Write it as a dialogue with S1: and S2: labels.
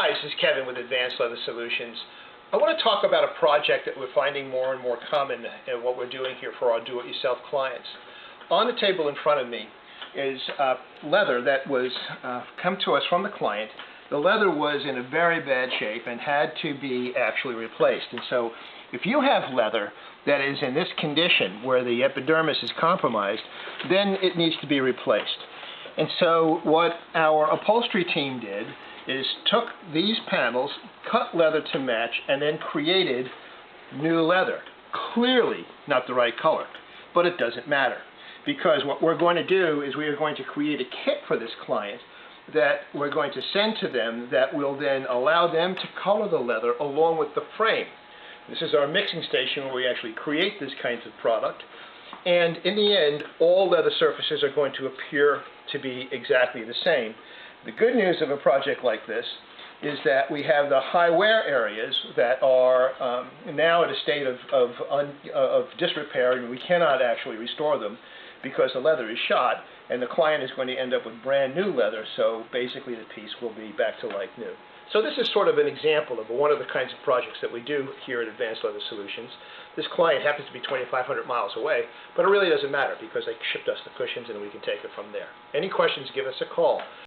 S1: Hi, this is Kevin with Advanced Leather Solutions. I want to talk about a project that we're finding more and more common in what we're doing here for our do-it-yourself clients. On the table in front of me is leather that was come to us from the client. The leather was in a very bad shape and had to be actually replaced. And so if you have leather that is in this condition where the epidermis is compromised, then it needs to be replaced. And so what our upholstery team did is took these panels, cut leather to match, and then created new leather. Clearly not the right color, but it doesn't matter, because what we're going to do is we are going to create a kit for this client that we're going to send to them that will then allow them to color the leather along with the frame. This is our mixing station where we actually create this kind of product, and in the end all leather surfaces are going to appear to be exactly the same. The good news of a project like this is that we have the high wear areas that are now at a state of disrepair, and we cannot actually restore them because the leather is shot, and the client is going to end up with brand new leather, so basically the piece will be back to like new. So this is sort of an example of one of the kinds of projects that we do here at Advanced Leather Solutions. This client happens to be 2,500 miles away, but it really doesn't matter because they shipped us the cushions and we can take it from there. Any questions, give us a call.